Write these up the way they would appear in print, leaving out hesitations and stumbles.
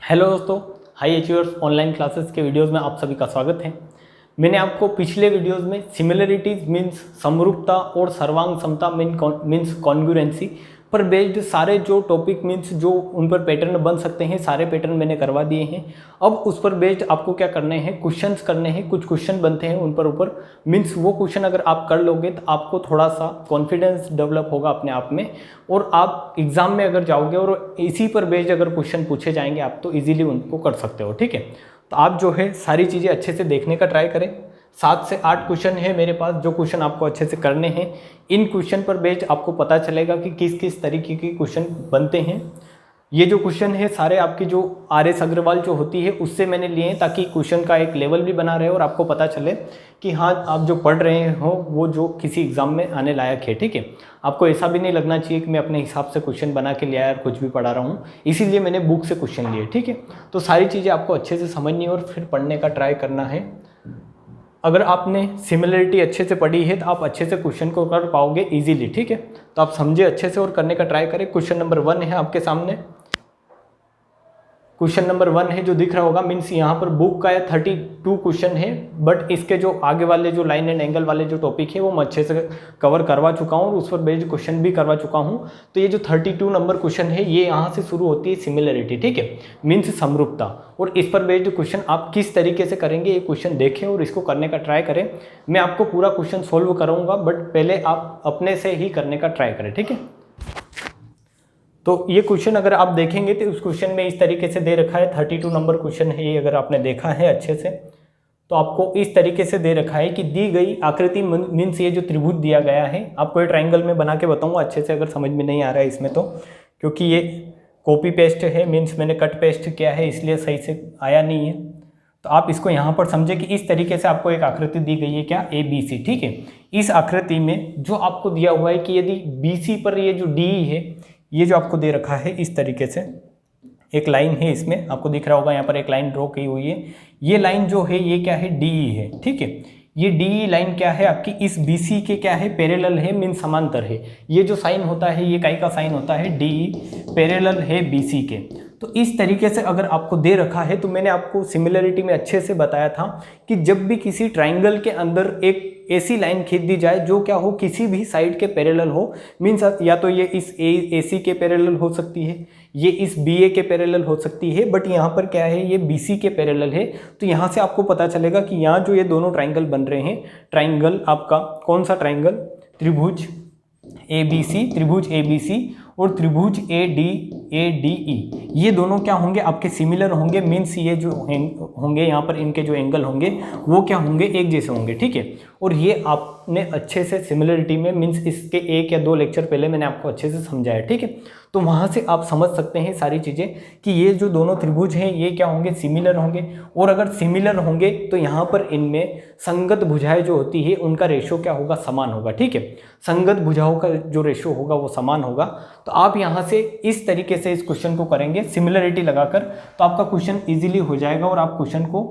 Hello दोस्तों, high achievers online classes के videos में आप सभी का स्वागत है। मैंने आपको पिछले वीडियोस में सिमिलरिटीज मीन्स समरूपता और सर्वांग समता मीन्स कॉन्ग्रुएंसी पर बेस्ड सारे जो टॉपिक मीन्स जो उन पर पैटर्न बन सकते हैं सारे पैटर्न मैंने करवा दिए हैं। अब उस पर बेस्ड आपको क्या करने हैं, क्वेश्चंस करने हैं। कुछ क्वेश्चन बनते हैं उन पर ऊपर मीन्स वो क्वेश्चन अगर आप कर लोगे तो आपको थोड़ा सा कॉन्फिडेंस डेवलप होगा अपने आप में, और आप एग्जाम में अगर जाओगे और इसी पर बेस्ड अगर क्वेश्चन पूछे जाएंगे आप तो इजीली उनको कर सकते हो। ठीक है, तो आप जो है सारी चीज़ें अच्छे से देखने का ट्राई करें। 7 से 8 क्वेश्चन है मेरे पास जो क्वेश्चन आपको अच्छे से करने हैं। इन क्वेश्चन पर बेस्ड आपको पता चलेगा कि किस किस तरीके के क्वेश्चन बनते हैं। ये जो क्वेश्चन है सारे आपकी जो RS अग्रवाल जो होती है उससे मैंने लिए हैं, ताकि क्वेश्चन का एक लेवल भी बना रहे और आपको पता चले कि हाँ आप जो पढ़ रहे हो वो जो किसी एग्जाम में आने लायक है। ठीक है, आपको ऐसा भी नहीं लगना चाहिए कि मैं अपने हिसाब से क्वेश्चन बना के लिया और कुछ भी पढ़ा रहा हूँ, इसीलिए मैंने बुक से क्वेश्चन लिए। ठीक है, तो सारी चीज़ें आपको अच्छे से समझनी और फिर पढ़ने का ट्राई करना है। अगर आपने सिमिलरिटी अच्छे से पढ़ी है तो आप अच्छे से क्वेश्चन को कर पाओगे इजीली। ठीक है, तो आप समझे अच्छे से और करने का ट्राई करें। क्वेश्चन नंबर 1 है आपके सामने। क्वेश्चन नंबर 1 है जो दिख रहा होगा, मीन्स यहाँ पर बुक का 32 क्वेश्चन है, बट इसके जो आगे वाले जो लाइन एंड एंगल वाले जो टॉपिक है वो मैं अच्छे से कवर करवा चुका हूँ और उस पर बेस्ड क्वेश्चन भी करवा चुका हूँ। तो ये जो 32 नंबर क्वेश्चन है ये यहाँ से शुरू होती है सिमिलरिटी। ठीक है, मीन्स समरूपता, और इस पर बेस्ड क्वेश्चन आप किस तरीके से करेंगे ये क्वेश्चन देखें और इसको करने का ट्राई करें। मैं आपको पूरा क्वेश्चन सोल्व कराऊंगा, बट पहले आप अपने से ही करने का ट्राई करें। ठीक है, तो ये क्वेश्चन अगर आप देखेंगे तो उस क्वेश्चन में इस तरीके से दे रखा है। 32 नंबर क्वेश्चन है ये, अगर आपने देखा है अच्छे से तो आपको इस तरीके से दे रखा है कि दी गई आकृति मीन्स ये जो त्रिभुज दिया गया है, आपको ये ट्राइंगल में बना के बताऊंगा अच्छे से अगर समझ में नहीं आ रहा है इसमें तो, क्योंकि ये कॉपी पेस्ट है मीन्स मैंने कट पेस्ट किया है इसलिए सही से आया नहीं है। तो आप इसको यहाँ पर समझे कि इस तरीके से आपको एक आकृति दी गई है, क्या ABC। ठीक है, इस आकृति में जो आपको दिया हुआ है कि यदि BC पर ये जो DE है, ये जो आपको दे रखा है इस तरीके से एक लाइन है, इसमें आपको दिख रहा होगा यहाँ पर एक लाइन ड्रॉ की हुई है। ये लाइन जो है ये क्या है, DE है। ठीक है, ये DE लाइन क्या है आपकी इस BC के क्या है, पैरेलल है मीन समांतर है। ये जो साइन होता है ये काई का साइन होता है, DE पैरेलल है BC के। तो इस तरीके से अगर आपको दे रखा है तो मैंने आपको सिमिलरिटी में अच्छे से बताया था कि जब भी किसी ट्राइंगल के अंदर एक ऐसी लाइन खींच दी जाए जो क्या हो, किसी भी साइड के पैरेलल हो, मीन्स या तो ये इस AC के पैरेलल हो सकती है, ये इस BA के पैरेलल हो सकती है, बट यहाँ पर क्या है ये BC के पैरेलल है। तो यहाँ से आपको पता चलेगा कि यहाँ जो ये दोनों ट्राइंगल बन रहे हैं, ट्राइंगल आपका कौन सा ट्राइंगल, त्रिभुज ABC, त्रिभुज ABC और त्रिभुज ADE, ये दोनों क्या होंगे आपके सिमिलर होंगे। मीन्स ये जो होंगे यहाँ पर इनके जो एंगल होंगे वो क्या होंगे, एक जैसे होंगे। ठीक है, और ये आपने अच्छे से सिमिलरिटी में मीन्स इसके 1 या 2 लेक्चर पहले मैंने आपको अच्छे से समझाया। ठीक है, तो वहाँ से आप समझ सकते हैं सारी चीज़ें कि ये जो दोनों त्रिभुज हैं ये क्या होंगे, सिमिलर होंगे। और अगर सिमिलर होंगे तो यहाँ पर इनमें संगत भुजाएं जो होती है उनका रेशो क्या होगा, समान होगा। ठीक है, संगत भुजाओं का जो रेशो होगा वो समान होगा। तो आप यहाँ से इस तरीके से इस क्वेश्चन को करेंगे सिमिलरिटी लगाकर, तो आपका क्वेश्चन इजीली हो जाएगा और आप क्वेश्चन को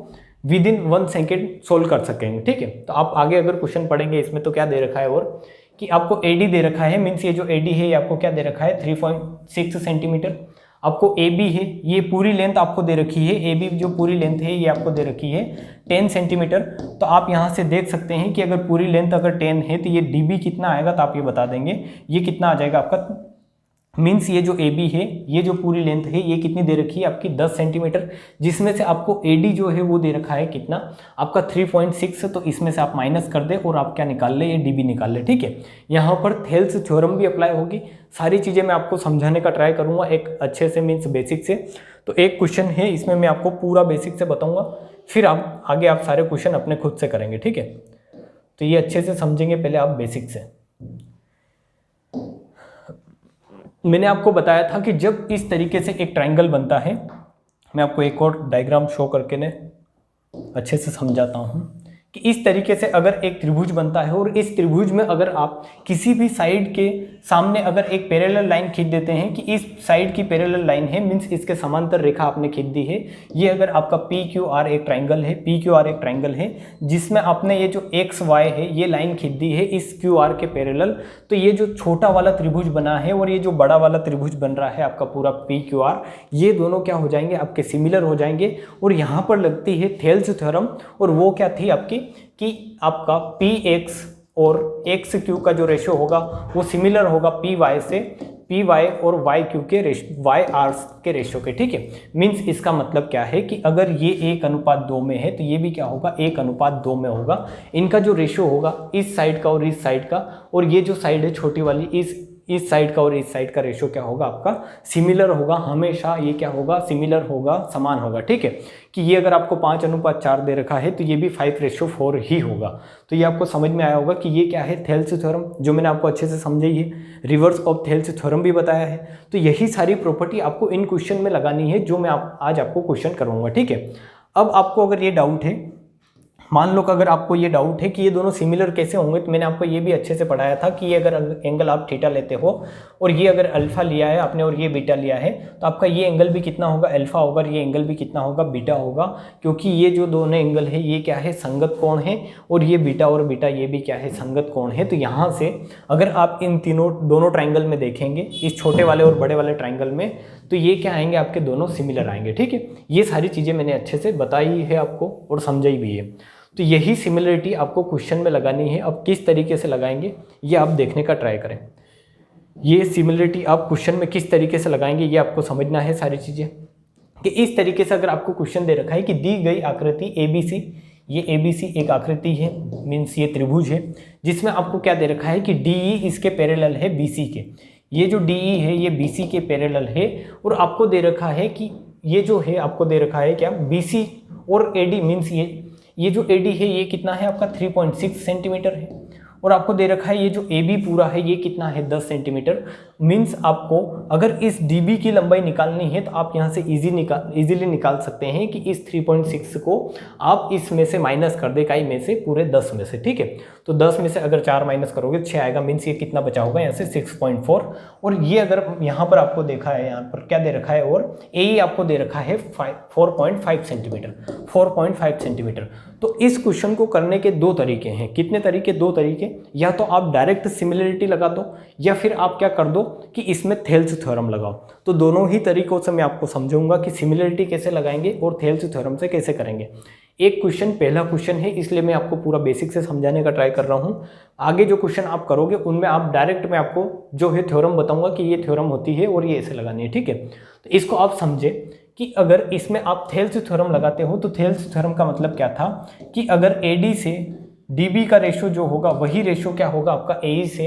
विद इन 1 सेकेंड सोल्व कर सकेंगे। ठीक है, तो आप आगे अगर क्वेश्चन पढ़ेंगे इसमें तो क्या दे रखा है और कि आपको AD दे रखा है, मीन्स ये जो AD है ये आपको क्या दे रखा है 3.6 सेंटीमीटर। आपको AB है, ये पूरी लेंथ आपको दे रखी है, AB जो पूरी लेंथ है ये आपको दे रखी है 10 सेंटीमीटर। तो आप यहाँ से देख सकते हैं कि अगर पूरी लेंथ अगर 10 है तो ये DB कितना आएगा, तो आप ये बता देंगे ये कितना आ जाएगा आपका। मीन्स ये जो AB है ये जो पूरी लेंथ है ये कितनी दे रखी है आपकी 10 सेंटीमीटर, जिसमें से आपको AD जो है वो दे रखा है कितना आपका 3.6। तो इसमें से आप माइनस कर दे और आप क्या निकाल ले, ये DB निकाल ले। ठीक है, यहाँ पर थेल्स थ्योरम भी अप्लाई होगी। सारी चीज़ें मैं आपको समझाने का ट्राई करूँगा एक अच्छे से मीन्स बेसिक से। तो एक क्वेश्चन है इसमें मैं आपको पूरा बेसिक से बताऊँगा, फिर आप आगे आप सारे क्वेश्चन अपने खुद से करेंगे। ठीक है, तो ये अच्छे से समझेंगे पहले आप बेसिक से। मैंने आपको बताया था कि जब इस तरीके से एक ट्राइंगल बनता है, मैं आपको एक और डायग्राम शो करके ने अच्छे से समझाता हूँ कि इस तरीके से अगर एक त्रिभुज बनता है और इस त्रिभुज में अगर आप किसी भी साइड के सामने अगर एक पैरेलल लाइन खींच देते हैं कि इस साइड की पैरेलल लाइन है, मीन्स इसके समांतर रेखा आपने खींच दी है। ये अगर आपका PQR एक ट्राइंगल है, PQR एक ट्राइंगल है जिसमें आपने ये जो XY है ये लाइन खींच दी है इस QR के पैरेलल, तो ये जो छोटा वाला त्रिभुज बना है और ये जो बड़ा वाला त्रिभुज बन रहा है आपका पूरा PQR, ये दोनों क्या हो जाएंगे आपके सिमिलर हो जाएंगे। और यहाँ पर लगती है थेल्स थ्योरम, और वो क्या थी आपकी कि आपका PX और XQ का जो रेशियो होगा वो सिमिलर होगा PY से, PY और YQ के YR के रेशियो के, ठीक है। मीन्स इसका मतलब क्या है कि अगर ये 1:2 में है तो ये भी क्या होगा 1:2 में होगा। इनका जो रेशियो होगा इस साइड का और इस साइड का, और ये जो साइड है छोटी वाली इस साइड का और इस साइड का रेशियो क्या होगा आपका सिमिलर होगा। हमेशा ये क्या होगा सिमिलर होगा, समान होगा, ठीक है। कि ये अगर आपको 5:4 दे रखा है तो ये भी 5:4 ही होगा। तो ये आपको समझ में आया होगा कि ये क्या है थेल्स थ्योरम, जो मैंने आपको अच्छे से समझाई है। रिवर्स ऑफ थेल्स थ्योरम भी बताया है। तो यही सारी प्रॉपर्टी आपको इन क्वेश्चन में लगानी है जो मैं आज आपको क्वेश्चन करवाऊंगा, ठीक है। अब आपको अगर ये डाउट है, मान लो कि अगर आपको ये डाउट है कि ये दोनों सिमिलर कैसे होंगे, तो मैंने आपको ये भी अच्छे से पढ़ाया था कि ये अगर एंगल आप थीटा लेते हो और ये अगर अल्फा लिया है आपने और ये बीटा लिया है, तो आपका ये एंगल भी कितना होगा अल्फा होगा, ये एंगल भी कितना होगा बीटा होगा, क्योंकि ये जो दोनों एंगल है ये क्या है संगत कोण है, और ये बीटा और बीटा ये भी क्या है संगत कोण है। तो यहाँ से अगर आप इन दोनों ट्राइंगल में देखेंगे, इस छोटे वाले और बड़े वाले ट्राइंगल में, तो ये क्या आएंगे आपके दोनों सिमिलर आएंगे, ठीक है। ये सारी चीज़ें मैंने अच्छे से बताई है आपको और समझाई भी है। तो यही सिमिलरिटी आपको क्वेश्चन में लगानी है। अब किस तरीके से लगाएंगे ये आप देखने का ट्राई करें। ये सिमिलरिटी आप क्वेश्चन में किस तरीके से लगाएंगे ये आपको समझना है सारी चीज़ें। कि इस तरीके से अगर आपको क्वेश्चन दे रखा है कि दी गई आकृति ABC, ये ABC एक आकृति है, मीन्स ये त्रिभुज है, जिसमें आपको क्या दे रखा है कि DE इसके पैरेलल है BC के। ये जो DE है ये BC के पैरेलल है, और आपको दे रखा है कि ये जो है आपको दे रखा है क्या BC और AD, मीन्स ये जो AD है ये कितना है आपका 3.6 सेंटीमीटर है, और आपको दे रखा है ये जो AB पूरा है ये कितना है 10 सेंटीमीटर। मीन्स आपको अगर इस DB की लंबाई निकालनी है तो आप यहाँ से इजीली निकाल सकते हैं कि इस 3.6 को आप इसमें से माइनस कर दे, इकाई में से पूरे 10 में से, ठीक है। तो 10 में से अगर 4 माइनस करोगे 6 आएगा, मीन्स ये कितना बचा होगा यहाँ से 6.4। और ये अगर यहाँ पर आपको देखा है, यहाँ पर क्या दे रखा है, और AE आपको दे रखा है 4.5 सेंटीमीटर, 4.5 सेंटीमीटर। तो इस क्वेश्चन को करने के दो तरीके हैं। कितने तरीके? दो तरीके। या तो आप डायरेक्ट सिमिलरिटी लगा दो, या फिर आप क्या कर दो कि इसमें थेल्स थ्योरम लगाओ। तो दोनों ही तरीकों से मैं आपको समझाऊंगा कि सिमिलरिटी कैसे लगाएंगे और थेल्स थ्योरम से कैसे करेंगे। एक क्वेश्चन पहला क्वेश्चन है, इसलिए मैं आपको पूरा बेसिक से समझाने का ट्राई कर रहा हूँ। आगे जो क्वेश्चन आप करोगे उनमें आप डायरेक्ट मैं आपको जो है थ्योरम बताऊंगा कि ये थ्योरम होती है और ये ऐसे लगानी है, ठीक है। तो इसको आप समझे कि अगर इसमें आप थेल्स थ्योरम लगाते हो तो थेल्स थ्योरम का मतलब क्या था कि अगर AD से DB का रेशियो जो होगा वही रेशियो क्या होगा आपका AE से,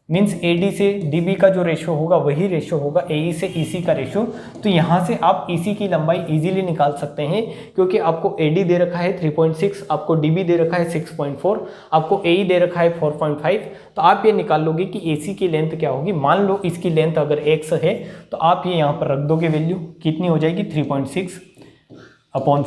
मीन्स AD से DB का जो रेशियो होगा वही रेशियो होगा AE से EC का रेशियो। तो यहाँ से आप EC की लंबाई इजीली निकाल सकते हैं, क्योंकि आपको AD दे रखा है 3.6, आपको DB दे रखा है 6.4, आपको AE दे रखा है 4.5। तो आप ये निकाल लोगे कि AC की लेंथ क्या होगी। मान लो इसकी लेंथ अगर x है तो आप ये यहाँ पर रख दोगे, वैल्यू कितनी हो जाएगी 3.6 अपॉन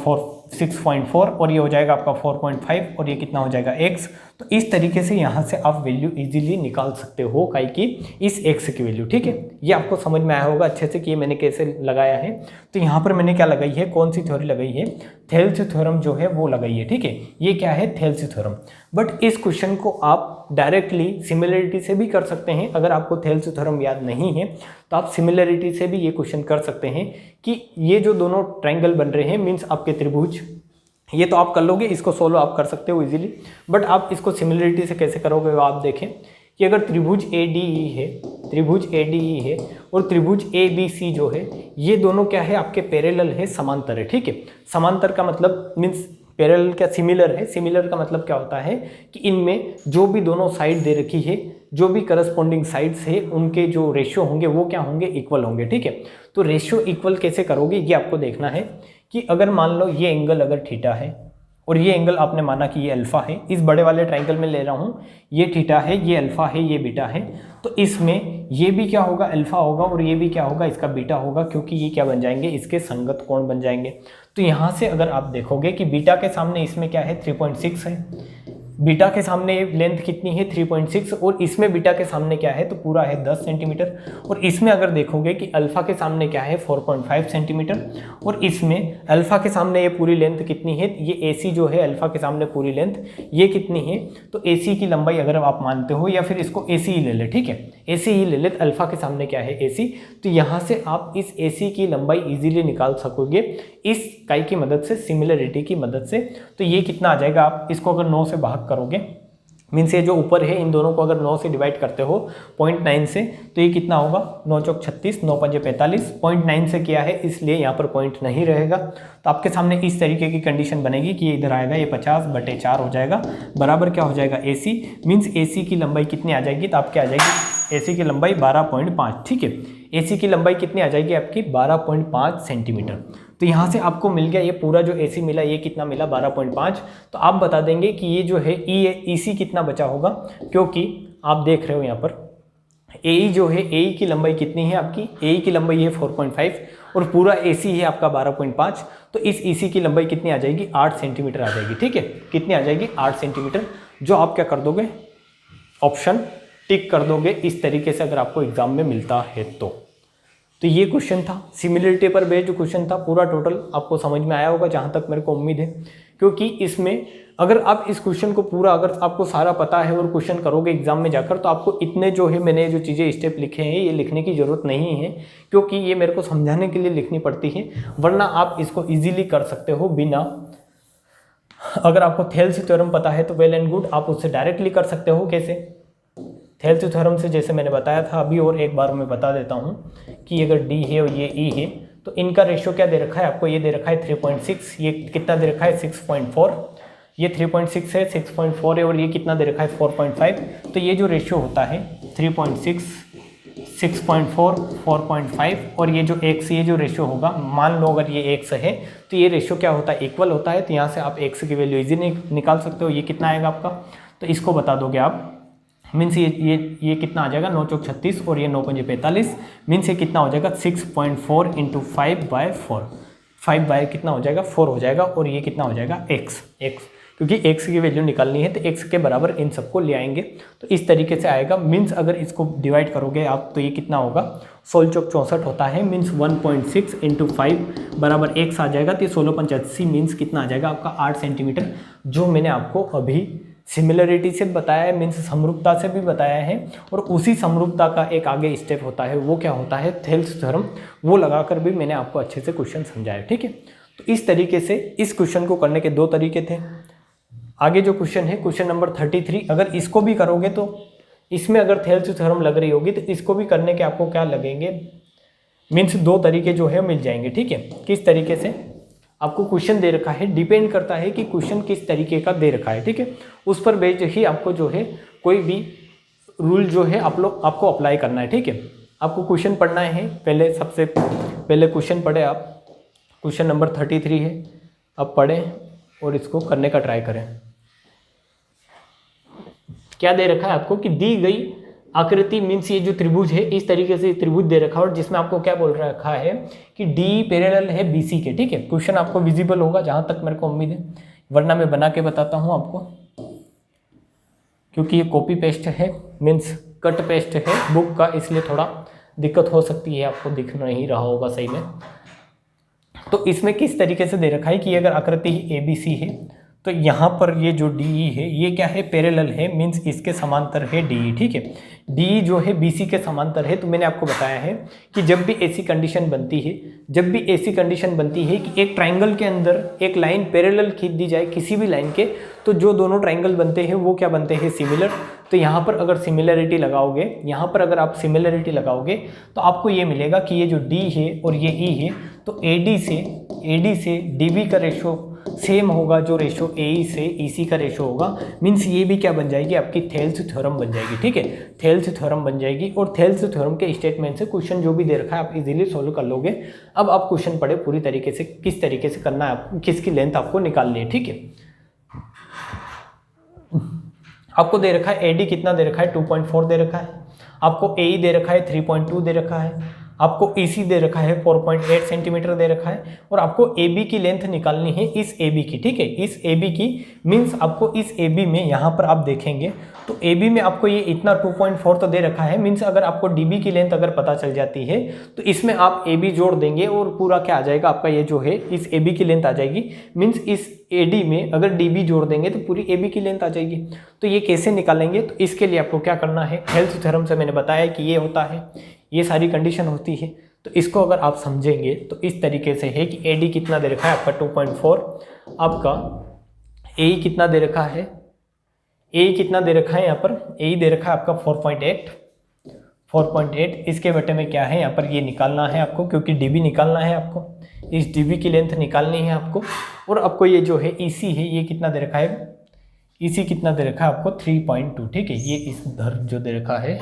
6.4, और ये हो जाएगा आपका 4.5, और ये कितना हो जाएगा x। तो इस तरीके से यहाँ से आप वैल्यू इजीली निकाल सकते हो काई की इस x की वैल्यू, ठीक है। ये आपको समझ में आया होगा अच्छे से कि ये मैंने कैसे लगाया है। तो यहाँ पर मैंने क्या लगाई है, कौन सी थ्योरी लगाई है, थेल्स थ्योरम जो है वो लगाई है, ठीक है। ये क्या है थेल्स थ्योरम। बट इस क्वेश्चन को आप डायरेक्टली सिमिलरिटी से भी कर सकते हैं। अगर आपको थेल्स थ्योरम याद नहीं है तो आप सिमिलरिटी से भी ये क्वेश्चन कर सकते हैं कि ये जो दोनों ट्राइंगल बन रहे हैं, मीन्स आपके त्रिभुज, ये तो आप कर लोगे, इसको सोलो आप कर सकते हो इजीली। बट आप इसको सिमिलरिटी से कैसे करोगे वो आप देखें कि अगर त्रिभुज ADE है, त्रिभुज ADE है और त्रिभुज ABC जो है, ये दोनों क्या है आपके पैरेलल है, समांतर है, ठीक है। समांतर का मतलब मीन्स पैरेलल क्या सिमिलर है। सिमिलर का मतलब क्या होता है कि इनमें जो भी दोनों साइड दे रखी है, जो भी करस्पॉन्डिंग साइड्स है, उनके जो रेशियो होंगे वो क्या होंगे इक्वल होंगे, ठीक है। तो रेशियो इक्वल कैसे करोगे ये आपको देखना है कि अगर मान लो ये एंगल अगर थीटा है और ये एंगल आपने माना कि ये अल्फा है, इस बड़े वाले ट्राइंगल में ले रहा हूँ, ये थीटा है, ये अल्फा है, ये बीटा है, तो इसमें ये भी क्या होगा, अल्फा होगा, और ये भी क्या होगा, इसका बीटा होगा, क्योंकि ये क्या बन जाएंगे, इसके संगत कोण बन जाएंगे। तो यहाँ से अगर आप देखोगे कि बीटा के सामने इसमें क्या है, 3.6 है, बीटा के सामने लेंथ कितनी है, 3.6, और इसमें बीटा के सामने क्या है, तो पूरा है 10 सेंटीमीटर, और इसमें अगर देखोगे कि अल्फा के सामने क्या है, 4.5 सेंटीमीटर, और इसमें अल्फा के सामने ये पूरी लेंथ कितनी है, ये AC जो है अल्फा के सामने पूरी लेंथ ये कितनी है, तो AC की लंबाई अगर आप मानते हो, या फिर इसको AC ही ले ले, ठीक है, AC ही ले ले, अल्फा के सामने क्या है, AC, तो यहाँ से आप इस AC की लंबाई इजीली निकाल सकोगे इस काई की मदद से, सिमिलरिटी की मदद से। तो ये कितना आ जाएगा, आप इसको अगर 9 से भाग करोगे, मीन्स ये जो ऊपर है इन दोनों को अगर 9 से डिवाइड करते हो 0.9 से, तो ये कितना होगा, 9 चौक 36, 9 पंजे 45, 0.9 से किया है इसलिए यहाँ पर पॉइंट नहीं रहेगा। तो आपके सामने इस तरीके की कंडीशन बनेगी कि ये इधर आएगा, ये 50/4 हो जाएगा, बराबर क्या हो जाएगा, AC, मीन्स AC की लंबाई कितनी आ जाएगी, तो आपकी आ जाएगी AC की लंबाई 12.5, ठीक है, AC की लंबाई कितनी आ जाएगी आपकी, 12.5 सेंटीमीटर। तो यहाँ से आपको मिल गया, ये पूरा जो AC मिला ये कितना मिला, 12.5। तो आप बता देंगे कि ये जो है EC कितना बचा होगा, क्योंकि आप देख रहे हो यहाँ पर AE जो है, AE की लंबाई कितनी है आपकी, AE की लंबाई है 4.5 और पूरा AC है आपका 12.5, तो इस EC की लंबाई कितनी आ जाएगी, 8 सेंटीमीटर आ जाएगी, ठीक है, कितनी आ जाएगी, 8 सेंटीमीटर, जो आप क्या कर दोगे, ऑप्शन टिक कर दोगे इस तरीके से अगर आपको एग्जाम में मिलता है तो ये क्वेश्चन था, सिमिलरिटी पर बेस्ड क्वेश्चन था, पूरा टोटल आपको समझ में आया होगा जहाँ तक मेरे को उम्मीद है, क्योंकि इसमें अगर आप इस क्वेश्चन को पूरा, अगर आपको सारा पता है और क्वेश्चन करोगे एग्जाम में जाकर, तो आपको इतने जो है मैंने जो चीज़ें स्टेप लिखे हैं ये लिखने की ज़रूरत नहीं है, क्योंकि ये मेरे को समझाने के लिए लिखनी पड़ती है, वरना आप इसको ईजिली कर सकते हो बिना, अगर आपको थेल्स थ्योरम पता है तो वेल एंड गुड, आप उससे डायरेक्टली कर सकते हो। कैसे, थेल्स थ्योरम से जैसे मैंने बताया था अभी, और एक बार मैं बता देता हूँ कि अगर D है और ये E है, तो इनका रेशियो क्या दे रखा है आपको, ये दे रखा है 3.6, ये कितना दे रखा है 6.4, ये 3.6 है, 6.4 है, और ये कितना दे रखा है 4.5, तो ये जो रेशियो होता है 3.6, 6.4, 4.5 और ये जो x, ये जो रेशियो होगा, मान लो अगर ये x है तो ये रेशियो क्या होता है, इक्वल होता है, तो यहाँ से आप x की वैल्यू इजी निकाल सकते हो, ये कितना आएगा आपका, तो इसको बता दोगे आप, मीन्स ये कितना आ जाएगा, 9 चौक 36 और ये 9 पंजे 45, मीन्स ये कितना हो जाएगा 6.4 × 5/4, 5 बाय कितना हो जाएगा 4 हो जाएगा, और ये कितना हो जाएगा x, क्योंकि x की वैल्यू निकालनी है तो x के बराबर इन सबको ले आएंगे, तो इस तरीके से आएगा। मीन्स अगर इसको डिवाइड करोगे आप तो ये कितना होगा, 16 चौक 64 होता है, मीन्स 1.6 × 5 बराबर x आ जाएगा, तो 16/85 मीन्स कितना आ जाएगा आपका 8 सेंटीमीटर, जो मैंने आपको अभी सिमिलरिटी से बताया है, मीन्स समरूपता से भी बताया है, और उसी समरूपता का एक आगे स्टेप होता है, वो क्या होता है, थेल्स थ्योरम, वो लगाकर भी मैंने आपको अच्छे से क्वेश्चन समझाया, ठीक है। तो इस तरीके से इस क्वेश्चन को करने के 2 तरीके थे। आगे जो क्वेश्चन है, क्वेश्चन नंबर 33, अगर इसको भी करोगे तो इसमें अगर थेल्स थ्योरम लग रही होगी तो इसको भी करने के आपको क्या लगेंगे, मीन्स 2 तरीके जो है मिल जाएंगे, ठीक है। किस तरीके से आपको क्वेश्चन दे रखा है, डिपेंड करता है कि क्वेश्चन किस तरीके का दे रखा है, ठीक है, उस पर बेस्ड ही आपको जो है कोई भी रूल जो है आपको अप्लाई करना है, ठीक है। आपको क्वेश्चन पढ़ना है, पहले सबसे पहले क्वेश्चन पढ़े आप, क्वेश्चन नंबर 33 है, आप पढ़ें और इसको करने का ट्राई करें। क्या दे रखा है आपको कि दी गई आकृति, मीन्स ये जो त्रिभुज है इस तरीके से त्रिभुज दे रखा है, और जिसमें आपको क्या बोल रखा है कि D पैरेलल है BC के, ठीक है। क्वेश्चन आपको विजिबल होगा जहां तक मेरे को उम्मीद है, वरना मैं बना के बताता हूं आपको, क्योंकि ये कॉपी पेस्ट है, मीन्स कट पेस्ट है बुक का, इसलिए थोड़ा दिक्कत हो सकती है, आपको दिख नहीं रहा होगा सही में। तो इसमें किस तरीके से दे रखा है कि अगर आकृति ABC है तो यहाँ पर ये जो DE है ये क्या है, पैरेलल है, मीन्स इसके समांतर है DE, ठीक है। DE जो है BC के समांतर है। तो मैंने आपको बताया है कि जब भी ऐसी कंडीशन बनती है, कि एक ट्राइंगल के अंदर एक लाइन पैरेलल खींच दी जाए किसी भी लाइन के, तो जो दोनों ट्राइंगल बनते हैं वो क्या बनते हैं, सिमिलर। तो यहाँ पर अगर सिमिलरिटी लगाओगे, तो आपको ये मिलेगा कि ये जो D है और ये E है, तो AD से DB का रेशो सेम होगा जो रेशो AE से EC का रेशो होगा। मीन्स ये भी क्या बन जाएगी, आपकी थेल्स थ्योरम बन जाएगी, ठीक है, थेल्स थ्योरम बन जाएगी। और थेल्स थ्योरम के स्टेटमेंट से क्वेश्चन जो भी दे रखा है आप इजीली सोल्व कर लोगे। अब आप क्वेश्चन पढ़े पूरी तरीके से, किस तरीके से करना है आपको, किसकी लेंथ आपको निकालनी है, ठीक है। आपको दे रखा है AD कितना दे रखा है 2.4 दे रखा है, आपको AE दे रखा है 3.2 दे रखा है, आपको EC दे रखा है 4.8 सेंटीमीटर दे रखा है, और आपको AB की लेंथ निकालनी है इस AB की, ठीक है, इस AB की मीन्स आपको इस AB में यहाँ पर आप देखेंगे तो AB में आपको ये इतना 2.4 तो दे रखा है, मीन्स अगर आपको DB की लेंथ अगर पता चल जाती है तो इसमें आप AB जोड़ देंगे और पूरा क्या आ जाएगा आपका, ये जो है इस AB की लेंथ आ जाएगी, मीन्स इस AD में अगर DB जोड़ देंगे तो पूरी AB की लेंथ आ जाएगी। तो ये कैसे निकालेंगे, तो इसके लिए आपको क्या करना है, हेल्थ थ्योरम से मैंने बताया कि ये होता है, ये सारी कंडीशन होती है। तो इसको अगर आप समझेंगे तो इस तरीके से है कि AD कितना दे रखा है आपका 2.4, आपका AE कितना दे रखा है, AE कितना दे रखा है यहाँ पर, AE दे रखा है आपका 4.8, इसके बटे में क्या है यहाँ पर ये निकालना है आपको, क्योंकि DB निकालना है आपको, इस DB की लेंथ निकालनी है आपको। और आपको ये जो है EC है ये कितना दे रखा है, EC कितना दे रखा है आपको 3.2, ठीक है, ये इस धर जो दे रखा है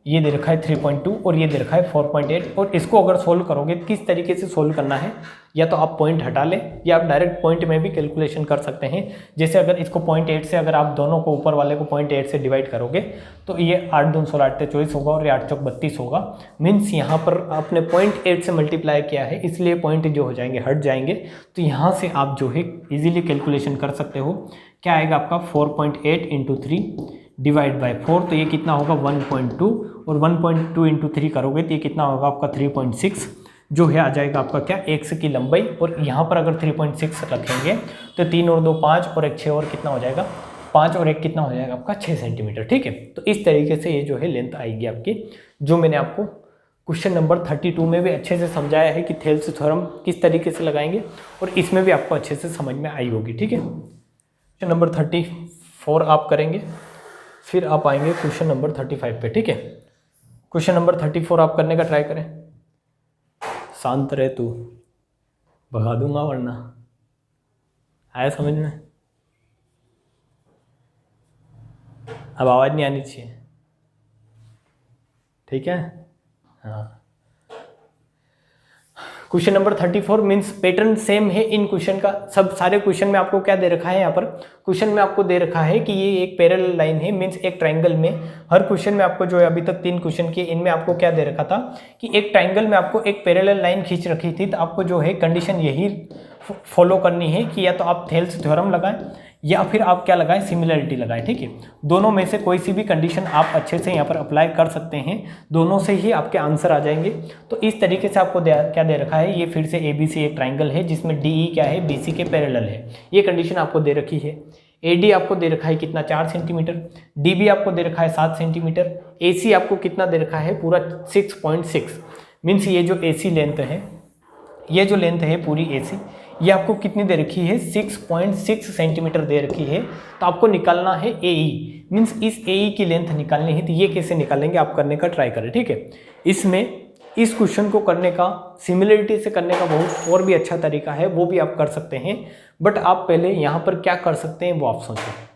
ये दे रखा है 3.2 और ये दे रखा है 4.8। और इसको अगर सोल्व करोगे किस तरीके से सोल्व करना है, या तो आप पॉइंट हटा लें या आप डायरेक्ट पॉइंट में भी कैलकुलेशन कर सकते हैं। जैसे अगर इसको 0.8 से अगर आप दोनों को ऊपर वाले को 0.8 से डिवाइड करोगे तो ये 8 दूनी 16 8 24 होगा और ये 8 चौक 32 होगा, मीन्स यहाँ पर आपने 0.8 से मल्टीप्लाई किया है इसलिए पॉइंट जो हो जाएंगे हट जाएंगे। तो यहाँ से आप जो है ईजिली कैलकुलेशन कर सकते हो, क्या आएगा आपका 4.8 इंटू 3 डिवाइड बाई 4, तो ये कितना होगा 1.2, और 1.2 इंटू 3 करोगे तो ये कितना होगा आपका 3.6, जो है आ जाएगा आपका क्या एक्स की लंबाई। और यहाँ पर अगर 3.6 रखेंगे तो 3 और 2 5 और 1 6 और कितना हो जाएगा 5 और 1 कितना हो जाएगा आपका 6 सेंटीमीटर, ठीक है। तो इस तरीके से ये जो है लेंथ आएगी आपकी, जो मैंने आपको क्वेश्चन नंबर 32 में भी अच्छे से समझाया है कि थेल्स थ्योरम किस तरीके से लगाएंगे, और इसमें भी आपको अच्छे से समझ में आई होगी, ठीक है। क्वेश्चन नंबर 34 आप करेंगे, फिर आप आएंगे क्वेश्चन नंबर 35 पे, ठीक है। क्वेश्चन नंबर 34 आप करने का ट्राई करें। शांत रहे तू, भगा दूंगा वरना। आया समझ में? अब आवाज़ नहीं आनी चाहिए, ठीक है। हाँ, question number 34 means pattern same है इन क्वेश्चन का, सब सारे क्वेश्चन में आपको क्या दे रखा है, यहाँ पर क्वेश्चन में आपको दे रखा है कि ये एक पैरेलल लाइन है, मीन्स एक ट्रायंगल में हर क्वेश्चन में आपको जो है अभी तक 3 क्वेश्चन किए इनमें आपको क्या दे रखा था कि एक ट्रायंगल में आपको एक पैरेलल लाइन खींच रखी थी। तो आपको जो है कंडीशन यही फॉलो करनी है कि या तो आप थेल्स थ्योरम लगाएं या फिर आप क्या लगाएं, सिमिलरिटी लगाएं, ठीक है। दोनों में से कोई सी भी कंडीशन आप अच्छे से यहाँ पर अप्लाई कर सकते हैं, दोनों से ही आपके आंसर आ जाएंगे। तो इस तरीके से आपको क्या दे रखा है, ये फिर से ABC एक ट्राइंगल है जिसमें DE क्या है BC के पैरेलल है, ये कंडीशन आपको दे रखी है। AD आपको दे रखा है कितना 4 सेंटीमीटर, DB आपको दे रखा है 7 सेंटीमीटर, AC आपको कितना दे रखा है पूरा 6.6, मीन्स ये जो AC लेंथ है, ये जो लेंथ है पूरी AC ये आपको कितनी दे रखी है 6.6 सेंटीमीटर दे रखी है। तो आपको निकालना है AE, मीन्स इस AE की लेंथ निकालनी है। तो ये कैसे निकालेंगे आप करने का ट्राई करें, ठीक है। इसमें इस क्वेश्चन को करने का सिमिलरिटी से करने का बहुत और भी अच्छा तरीका है, वो भी आप कर सकते हैं, बट आप पहले यहाँ पर क्या कर सकते हैं वो आप सोचें।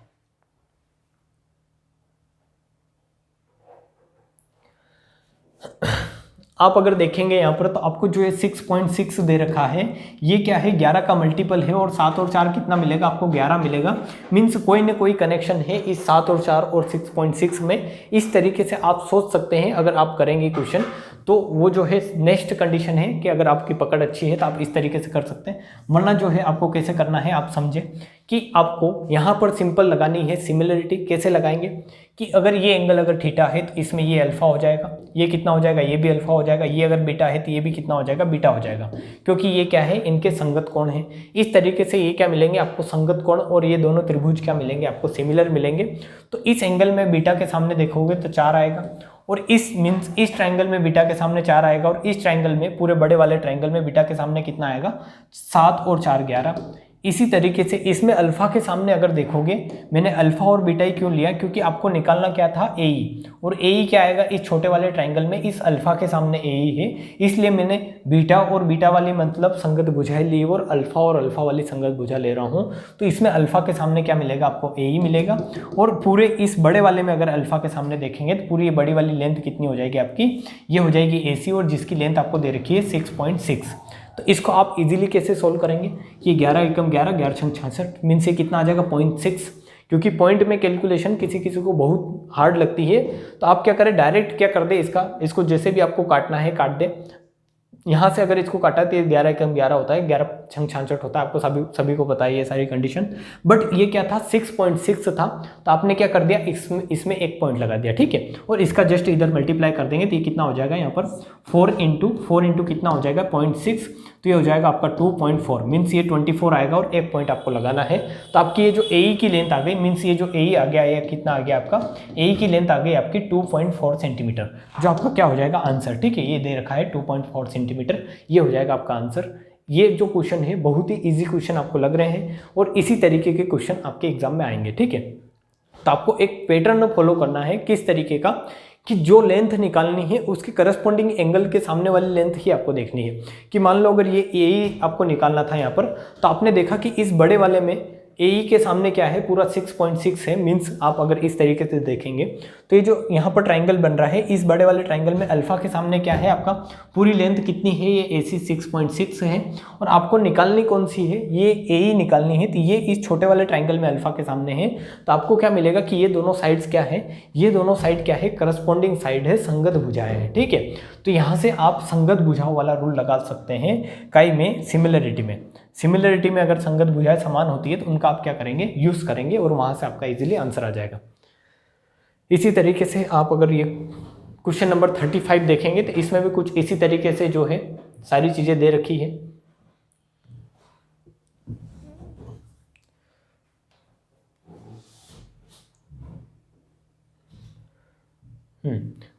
आप अगर देखेंगे यहाँ पर तो आपको जो है 6.6 दे रखा है, ये क्या है 11 का मल्टीपल है, और 7 और 4 कितना मिलेगा आपको 11 मिलेगा, मीन्स कोई ना कोई कनेक्शन है इस 7 और 4 और 6.6 में। इस तरीके से आप सोच सकते हैं अगर आप करेंगे क्वेश्चन, तो वो जो है नेक्स्ट कंडीशन है कि अगर आपकी पकड़ अच्छी है तो आप इस तरीके से कर सकते हैं। वरना जो है आपको कैसे करना है आप समझें कि आपको यहाँ पर सिंपल लगानी है सिमिलरिटी। कैसे लगाएंगे कि अगर ये एंगल अगर थीटा है तो इसमें ये अल्फा हो जाएगा, ये कितना हो जाएगा ये भी अल्फा हो जाएगा, ये अगर बीटा है तो ये भी कितना हो जाएगा बीटा हो जाएगा, क्योंकि ये क्या है इनके संगत कोण है। इस तरीके से ये क्या मिलेंगे आपको संगत कोण, और ये दोनों त्रिभुज क्या मिलेंगे आपको सिमिलर मिलेंगे। तो इस एंगल में बीटा के सामने देखोगे तो 4 आएगा, और इस मीन्स इस ट्रायंगल में बीटा के सामने 4 आएगा, और इस ट्रायंगल में पूरे बड़े वाले ट्रायंगल में बीटा के सामने कितना आएगा 7 और 4 11। इसी तरीके से इसमें अल्फा के सामने अगर देखोगे, मैंने अल्फा और बीटा ही क्यों लिया, क्योंकि आपको निकालना क्या था AE, और AE क्या आएगा इस छोटे वाले ट्रायंगल में इस अल्फा के सामने AE है, इसलिए मैंने बीटा और बीटा वाली मतलब संगत भुजाएं ली और अल्फा वाली संगत भुजा ले रहा हूँ। तो इसमें अल्फा के सामने क्या मिलेगा आपको AE मिलेगा, और पूरे इस बड़े वाले में अगर अल्फा के सामने देखेंगे तो पूरी ये बड़ी वाली लेंथ कितनी हो जाएगी आपकी, ये हो जाएगी AC, और जिसकी लेंथ आपको दे रखी है 6.6। तो इसको आप इजीली कैसे सोल्व करेंगे, ये 11 एकम 11 11 छंग 66 मीन से कितना आ जाएगा 0.6, क्योंकि पॉइंट में कैलकुलेशन किसी किसी को बहुत हार्ड लगती है। तो आप क्या करें, डायरेक्ट क्या कर दे, इसको जैसे भी आपको काटना है काट दे। यहाँ से अगर इसको काटा तो 11 कम 11 होता है, 11 छंग 66 होता है, आपको सभी को पता है ये सारी कंडीशन। बट ये क्या था 6.6 था, तो आपने क्या कर दिया, इसमें एक पॉइंट लगा दिया, ठीक है। और इसका जस्ट इधर मल्टीप्लाई कर देंगे तो ये कितना हो जाएगा, यहाँ पर 4 इंटू कितना हो जाएगा 0.6, तो ये हो जाएगा आपका 2.4, मीन्स ये 24 आएगा और एक पॉइंट आपको लगाना है। तो आपकी ये जो ए की लेंथ आ गई, मीन्स ये जो ए आ गया, ये कितना आ गया आपका, ए की लेंथ आ गई आपकी 2.4 सेंटीमीटर, जो आपका क्या हो जाएगा आंसर, ठीक है। ये दे रखा है 2.4 सेंटीमीटर, ये हो जाएगा आपका आंसर। ये जो क्वेश्चन है बहुत ही इजी क्वेश्चन आपको लग रहे हैं और इसी तरीके के क्वेश्चन आपके एग्जाम में आएंगे, ठीक है। तो आपको एक पैटर्न फॉलो करना है किस तरीके का, कि जो लेंथ निकालनी है उसके करस्पॉन्डिंग एंगल के सामने वाली लेंथ ही आपको देखनी है। कि मान लो अगर ये ए आपको निकालना था यहाँ पर, तो आपने देखा कि इस बड़े वाले में ए के सामने क्या है, पूरा 6.6 है, मीन्स आप अगर इस तरीके से देखेंगे तो ये जो यहाँ पर ट्राइंगल बन रहा है, इस बड़े वाले ट्राइंगल में अल्फा के सामने क्या है, आपका पूरी लेंथ कितनी है, ये AC 6.6 है। और आपको निकालनी कौन सी है, ये AE निकालनी है, तो ये इस छोटे वाले ट्राइंगल में अल्फा के सामने है। तो आपको क्या मिलेगा कि ये दोनों साइड्स क्या है, ये दोनों साइड क्या है, करस्पॉन्डिंग साइड है, संगत भुजाएं है, ठीक है। तो यहाँ से आप संगत भुजाओं वाला रूल लगा सकते हैं काई में, सिमिलरिटी में अगर संगत भुजाएं समान होती है तो उनका आप क्या करेंगे, यूज करेंगे और वहां से आपका इजीली आंसर आ जाएगा। इसी तरीके से आप अगर ये क्वेश्चन नंबर 35 देखेंगे तो इसमें भी कुछ इसी तरीके से जो है सारी चीजें दे रखी है।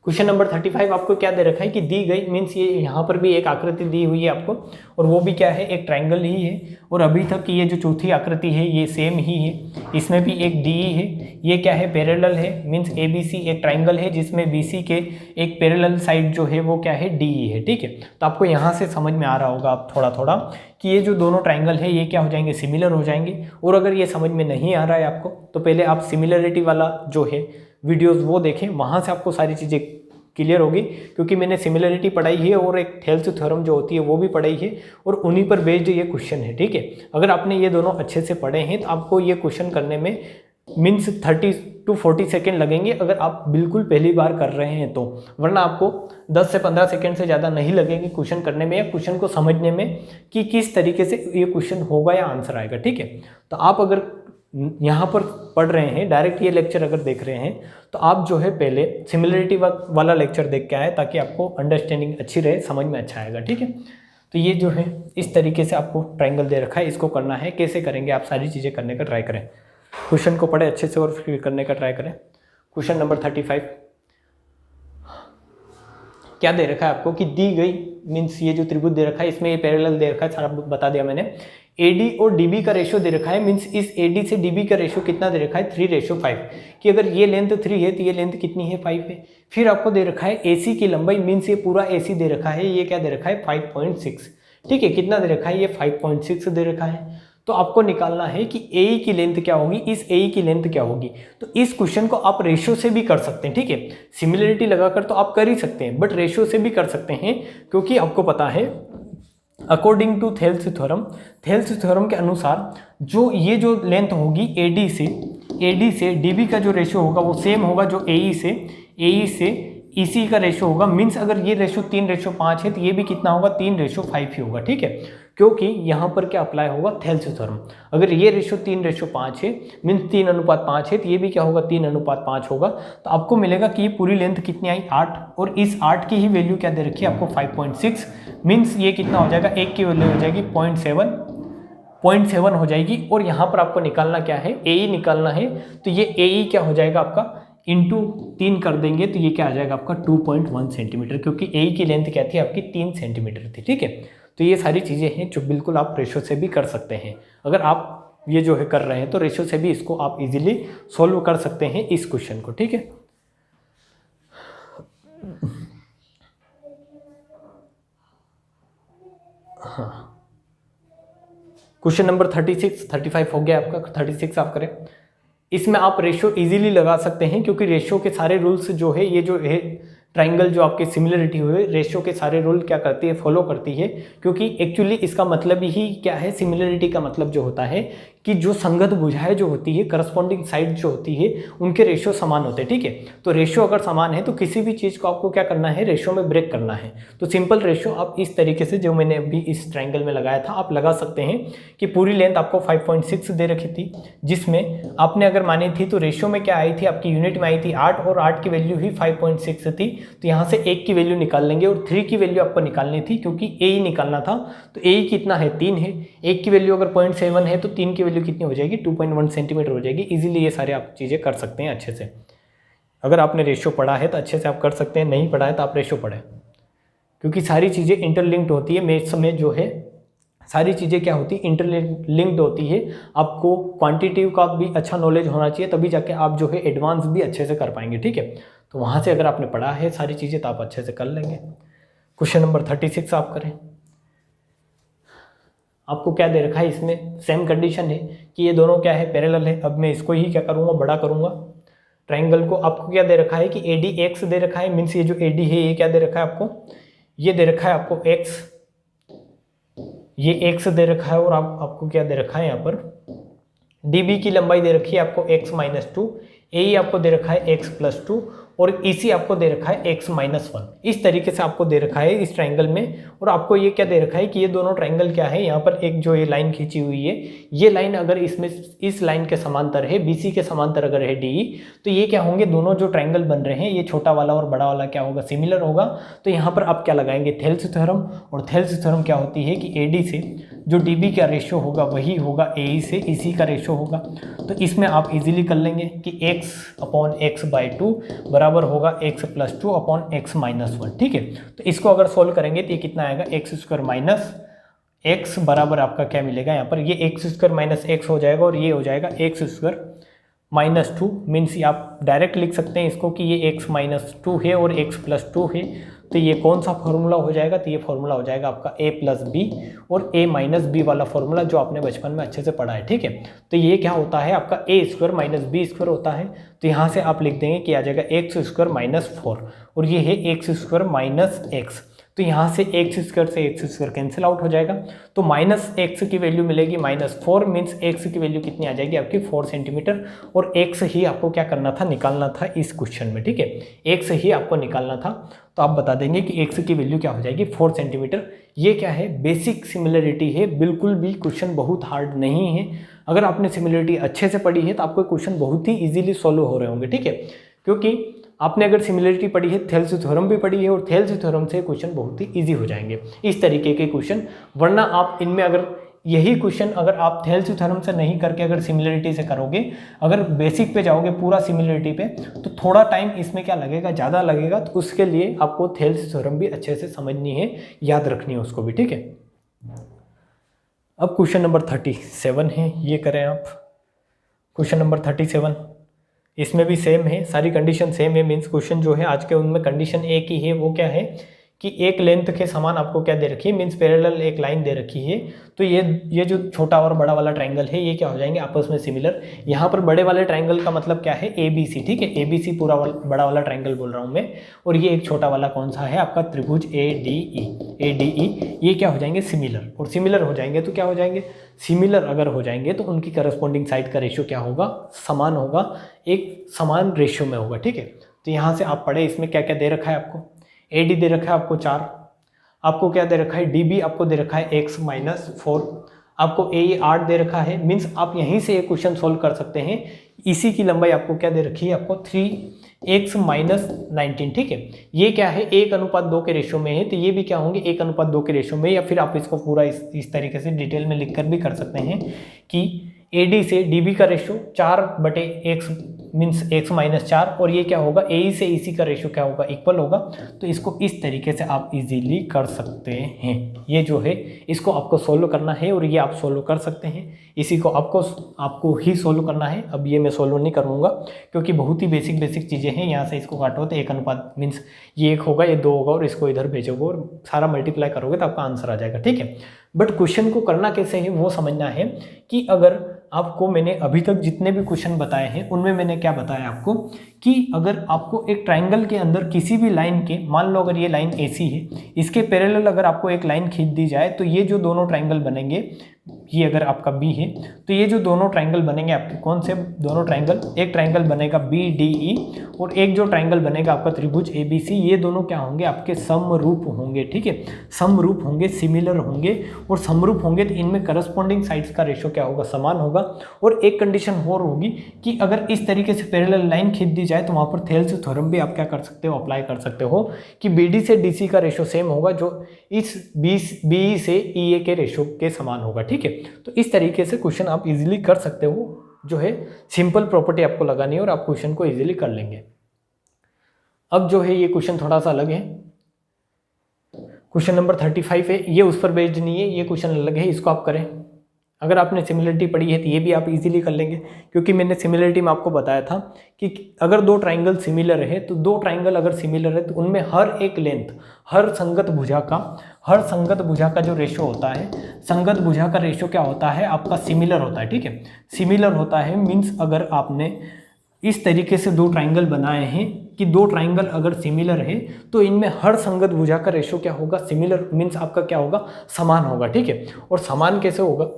क्वेश्चन नंबर 35 आपको क्या दे रखा है कि दी गई, मीन्स ये यहाँ पर भी एक आकृति दी हुई है आपको, और वो भी क्या है, एक ट्रायंगल ही है। और अभी तक की ये जो चौथी आकृति है ये सेम ही है, इसमें भी एक डी है, ये क्या है, पैरेलल है, मीन्स ABC एक ट्रायंगल है जिसमें BC के एक पैरेलल साइड जो है वो क्या है, DE है, ठीक है। तो आपको यहाँ से समझ में आ रहा होगा आप थोड़ा थोड़ा कि ये जो दोनों ट्रायंगल है ये क्या हो जाएंगे, सिमिलर हो जाएंगे। और अगर ये समझ में नहीं आ रहा है आपको तो पहले आप सिमिलरिटी वाला जो है वीडियोस वो देखें, वहाँ से आपको सारी चीज़ें क्लियर होगी। क्योंकि मैंने सिमिलरिटी पढ़ाई है और एक थेल्स थ्योरम जो होती है वो भी पढ़ाई है, और उन्हीं पर बेस्ड ये क्वेश्चन है, ठीक है। अगर आपने ये दोनों अच्छे से पढ़े हैं तो आपको ये क्वेश्चन करने में मीन्स 30 to 40 सेकेंड लगेंगे अगर आप बिल्कुल पहली बार कर रहे हैं तो, वरना आपको 10 से 15 सेकेंड से ज़्यादा नहीं लगेंगे क्वेश्चन करने में या क्वेश्चन को समझने में कि किस तरीके से ये क्वेश्चन होगा या आंसर आएगा, ठीक है। तो आप अगर यहाँ पर पढ़ रहे हैं, डायरेक्ट ये लेक्चर अगर देख रहे हैं तो आप जो है पहले सिमिलरिटी वाला लेक्चर देख के आए ताकि आपको अंडरस्टैंडिंग अच्छी रहे, समझ में अच्छा आएगा, ठीक है। तो ये जो है इस तरीके से आपको ट्रायंगल दे रखा है, इसको करना है, कैसे करेंगे आप सारी चीज़ें करने का ट्राई करें, क्वेश्चन को पढ़े अच्छे से और फिर करने का ट्राई करें। क्वेश्चन नंबर 35 क्या दे रखा है आपको कि दी गई, मीन्स ये जो त्रिभुज दे रखा है इसमें ये पैरेलल दे रखा है, सारा बता दिया मैंने। AD और DB का रेशियो दे रखा है, मीन्स इस AD से DB का रेशियो कितना दे रखा है, 3:5, कि अगर ये लेंथ 3 है तो ये लेंथ कितनी है, 5 है। फिर आपको दे रखा है AC की लंबाई, मीन्स ये पूरा AC दे रखा है, ये क्या दे रखा है 5.6, ठीक है। कितना दे रखा है, ये 5.6 दे रखा है। तो आपको निकालना है कि AE की लेंथ क्या होगी, इस AE की लेंथ क्या होगी। तो इस क्वेश्चन को आप रेशियो से भी कर सकते हैं, ठीक है। सिमिलरिटी लगाकर तो आप कर ही सकते हैं, बट रेशियो से भी कर सकते हैं, क्योंकि आपको पता है अकॉर्डिंग टू थेल्स थ्योरम के अनुसार जो ये जो लेंथ होगी AD से DB का जो रेशियो होगा वो सेम होगा जो AE से EC का रेशियो होगा। मीन्स अगर ये रेशियो 3:5 है तो ये भी कितना होगा, 3:5 ही होगा, ठीक है। क्योंकि यहाँ पर क्या अप्लाई होगा, थेल्स थ्योरम। अगर ये रेशियो 3:5 है, मीन्स 3:5 है, तो ये भी क्या होगा, 3:5 होगा। तो आपको मिलेगा कि ये पूरी लेंथ कितनी आई, 8, और इस 8 की ही वैल्यू क्या दे रखी है आपको, 5.6। मीन्स ये कितना हो जाएगा, एक की वैल्यू हो जाएगी 0.7 हो जाएगी। और यहाँ पर आपको निकालना क्या है, AE निकालना है। तो ये AE क्या हो जाएगा आपका, इंटू 3 कर देंगे तो ये क्या आ जाएगा आपका 2.1 सेंटीमीटर, क्योंकि AE की लेंथ क्या थी आपकी, 3 सेंटीमीटर थी, ठीक है। तो ये सारी चीज़ें हैं जो बिल्कुल आप रेशो से भी कर सकते हैं। अगर आप ये जो है कर रहे हैं तो रेशो से भी इसको आप इजीली सॉल्व कर सकते हैं इस क्वेश्चन को, ठीक है। हाँ, क्वेश्चन नंबर 35 हो गया आपका, 36 आप करें। इसमें आप रेशियो इजीली लगा सकते हैं, क्योंकि रेशियो के सारे रूल्स जो है, ये जो है ट्राइंगल जो आपके सिमिलरिटी हुए, रेशियो के सारे रूल क्या करती है, फॉलो करती है। क्योंकि एक्चुअली इसका मतलब ही क्या है, सिमिलरिटी का मतलब जो होता है कि जो संगत भुजाएं जो होती है, करस्पॉन्डिंग साइड जो होती है, उनके रेशियो समान होते हैं, ठीक है। तो रेशियो अगर समान है तो किसी भी चीज़ को आपको क्या करना है, रेशियो में ब्रेक करना है। तो सिंपल रेशियो आप इस तरीके से जो मैंने अभी इस ट्रायंगल में लगाया था आप लगा सकते हैं कि पूरी लेंथ आपको 5.6 दे रखी थी, जिसमें आपने अगर मानी थी तो रेशियो में क्या आई थी, आपकी यूनिट में आई थी 8 और 8 की वैल्यू ही 5.6 थी। तो यहाँ से 1 की वैल्यू निकाल लेंगे और 3 की वैल्यू आपको निकालनी थी क्योंकि ए ही निकालना था। तो ए कितना है, 3 है। 1 की वैल्यू अगर 0.7 है तो 3 की वैल्यू कितनी हो जाएगी, 2.1 सेंटीमीटर हो जाएगी। इजीली ये सारे आप चीज़ें कर सकते हैं अच्छे से। अगर आपने रेशियो पढ़ा है तो अच्छे से आप कर सकते हैं, नहीं पढ़ा है तो आप रेशियो पढ़ें, क्योंकि सारी चीज़ें इंटरलिंक्ड होती है। मैथ्स में जो है सारी चीज़ें क्या होती है, इंटरलिंक्ड होती है। आपको क्वांटिटिव का भी अच्छा नॉलेज होना चाहिए, तभी जाके आप जो है एडवांस भी अच्छे से कर पाएंगे, ठीक है। तो वहाँ से अगर आपने पढ़ा है सारी चीज़ें तो आप अच्छे से कर लेंगे। क्वेश्चन नंबर 36 आप करें। आपको क्या दे रखा है, इसमें सेम कंडीशन है कि ये दोनों क्या है, पैरेलल है। अब मैं इसको ही क्या करूँगा, बड़ा करूँगा ट्राइंगल को। आपको क्या दे रखा है कि AD x दे रखा है, मीन्स ये जो AD है ये क्या दे रखा है आपको, ये दे रखा है आपको x, ये x दे रखा है। और आपको क्या दे रखा है यहाँ पर, DB की लंबाई दे रखी है आपको x-2, AE आपको दे रखा है x+2 और EC आपको दे रखा है x-1। इस तरीके से आपको दे रखा है इस ट्रायंगल में। और आपको ये क्या दे रखा है कि ये दोनों ट्रायंगल क्या है, यहाँ पर एक जो ये लाइन खींची हुई है, ये लाइन अगर इसमें इस लाइन के समांतर है, BC के समांतर अगर है DE, तो ये क्या होंगे, दोनों जो ट्रायंगल बन रहे हैं ये छोटा वाला और बड़ा वाला क्या होगा, सिमिलर होगा। तो यहाँ पर आप क्या लगाएंगे, थेल्स थ्योरम। और थेल्स थ्योरम क्या होती है कि AD से जो DB का रेशियो होगा वही होगा AE से EC का रेशियो होगा। तो इसमें आप इजीली कर लेंगे कि x/x/2 बराबर होगा x+2/x-1, ठीक है। तो इसको अगर सोल्व करेंगे तो ये कितना आएगा, x² - x बराबर आपका क्या मिलेगा यहाँ पर, ये x² - x हो जाएगा और ये हो जाएगा x²-2। मीन्स आप डायरेक्ट लिख सकते हैं इसको कि ये x-2 है और x+2 है। तो ये कौन सा फॉर्मूला हो जाएगा, तो ये फॉर्मूला हो जाएगा आपका a+b और a-b वाला फॉर्मूला जो आपने बचपन में अच्छे से पढ़ा है, ठीक है। तो ये क्या होता है आपका a² - b² होता है। तो यहाँ से आप लिख देंगे कि आ जाएगा x² - 4 और ये है x² - x। तो यहाँ से x² से x² कैंसिल आउट हो जाएगा। तो -x की वैल्यू मिलेगी -4, मीन्स x की वैल्यू कितनी आ जाएगी आपकी 4 सेंटीमीटर। और x ही आपको क्या करना था, निकालना था इस क्वेश्चन में, ठीक है। x ही आपको निकालना था। तो आप बता देंगे कि x की वैल्यू क्या हो जाएगी, 4 सेंटीमीटर। ये क्या है, बेसिक सिमिलरिटी है, बिल्कुल भी क्वेश्चन बहुत हार्ड नहीं है। अगर आपने सिमिलरिटी अच्छे से पढ़ी है तो आपको क्वेश्चन बहुत ही ईजिली सॉल्व हो रहे होंगे, ठीक है। क्योंकि आपने अगर सिमिलरिटी पढ़ी है, थेल्स थ्योरम भी पढ़ी है और थेल्स थ्योरम से क्वेश्चन बहुत ही इजी हो जाएंगे इस तरीके के क्वेश्चन। वरना आप इनमें अगर यही क्वेश्चन अगर आप थेल्स थ्योरम से नहीं करके अगर सिमिलरिटी से करोगे, अगर बेसिक पे जाओगे पूरा सिमिलरिटी पे, तो थोड़ा टाइम इसमें क्या लगेगा, ज़्यादा लगेगा। तो उसके लिए आपको थेल्स थ्योरम भी अच्छे से समझनी है, याद रखनी है उसको भी, ठीक है। अब क्वेश्चन नंबर 37 है, ये करें आप। क्वेश्चन नंबर 37 इसमें भी सेम है, सारी कंडीशन सेम है। मीन्स क्वेश्चन जो है आज के उनमें कंडीशन एक ही है। वो क्या है कि एक लेंथ के समान आपको क्या दे रखी है, मीन्स पैरेलल एक लाइन दे रखी है। तो ये जो छोटा और बड़ा वाला ट्रायंगल है ये क्या हो जाएंगे आपस में सिमिलर। यहाँ पर बड़े वाले ट्रायंगल का मतलब क्या है, ABC, ठीक है। ABC पूरा बड़ा वाला ट्रायंगल बोल रहा हूँ मैं। और ये एक छोटा वाला कौन सा है आपका, त्रिभुज ADE। ये क्या हो जाएंगे, सिमिलर। और सिमिलर हो जाएंगे तो क्या हो जाएंगे, सिमिलर अगर हो जाएंगे तो उनकी करस्पॉन्डिंग साइड का रेशियो क्या होगा, समान होगा, एक समान रेशियो में होगा, ठीक है। तो यहाँ से आप पढ़े, इसमें क्या क्या दे रखा है आपको, AD दे रखा है आपको 4, आपको क्या दे रखा है, DB आपको दे रखा है x-4, आपको AE 8 दे रखा है। मीन्स आप यहीं से एक क्वेश्चन सोल्व कर सकते हैं। EC की लंबाई आपको क्या दे रखी है, आपको 3x-19, ठीक है। ये क्या है, 1:2 के रेशियो में है। तो ये भी क्या होंगे, 1:2 के रेशियो में। या फिर आप इसको पूरा इस तरीके से डिटेल में लिखकर भी कर सकते हैं कि AD से DB का रेशियो 4/x मीन्स x-4 और ये क्या होगा, AE से EC का रेशियो क्या होगा, इक्वल होगा। तो इसको इस तरीके से आप इजीली कर सकते हैं। ये जो है इसको आपको सोल्व करना है और ये आप सोल्व कर सकते हैं। इसी को आपको ही सोल्व करना है। अब ये मैं सोल्व नहीं करूँगा क्योंकि बहुत ही बेसिक चीज़ें हैं। यहाँ से इसको काटो तो 1 मीन्स ये 1 होगा, ये 2 होगा और इसको इधर भेजोगे और सारा मल्टीप्लाई करोगे तो आपका आंसर आ जाएगा, ठीक है। बट क्वेश्चन को करना कैसे है वो समझना है कि अगर आपको मैंने अभी तक जितने भी क्वेश्चन बताए हैं उनमें मैंने क्या बताया आपको कि अगर आपको एक ट्राइंगल के अंदर किसी भी लाइन के, मान लो अगर ये लाइन AC है, इसके पैरेलल अगर आपको एक लाइन खींच दी जाए तो ये जो दोनों ट्राइंगल बनेंगे, ये अगर आपका B है तो ये जो दोनों ट्राइंगल बनेंगे आपके, कौन से दोनों ट्राइंगल, एक ट्राइंगल बनेगा BDE और एक जो ट्राइंगल बनेगा आपका त्रिभुज ABC, ये दोनों क्या होंगे आपके समरूप होंगे। ठीक है, समरूप होंगे, सिमिलर होंगे, और समरूप होंगे तो इनमें करस्पॉन्डिंग साइड्स का रेशो क्या होगा, समान होगा। और एक कंडीशन और होगी कि अगर इस तरीके से पैरेलल लाइन खींच दी जाए तो वहाँ पर थेल्स थ्योरम भी आप क्या कर सकते हो, अप्लाई कर सकते हो कि BD से DC का रेशो सेम होगा जो इस BE से EA के रेशो के समान होगा। ठीक है, तो इस तरीके से क्वेश्चन आप इजीली कर सकते हो, जो है सिंपल प्रॉपर्टी आपको लगानी है और आप क्वेश्चन को इजीली कर लेंगे। अब जो है ये क्वेश्चन थोड़ा सा अलग है, क्वेश्चन नंबर 35 है, ये उस पर बेस्ड नहीं है, ये क्वेश्चन अलग है, इसको आप करें। अगर आपने सिमिलरिटी पढ़ी है तो ये भी आप इजीली कर लेंगे, क्योंकि मैंने सिमिलरिटी में आपको बताया था कि अगर दो ट्राइंगल सिमिलर है तो दो ट्राइंगल अगर सिमिलर है तो उनमें हर एक लेंथ, हर संगत भुजा का जो रेशो होता है, संगत भुजा का रेशो क्या होता है आपका, सिमिलर होता है। ठीक है, सिमिलर होता है मीन्स अगर आपने इस तरीके से दो ट्राइंगल बनाए हैं कि दो ट्राइंगल अगर सिमिलर है तो इनमें हर संगत भुजा का रेशो क्या होगा, सिमिलर मीन्स आपका क्या होगा, समान होगा। ठीक है, और समान कैसे होगा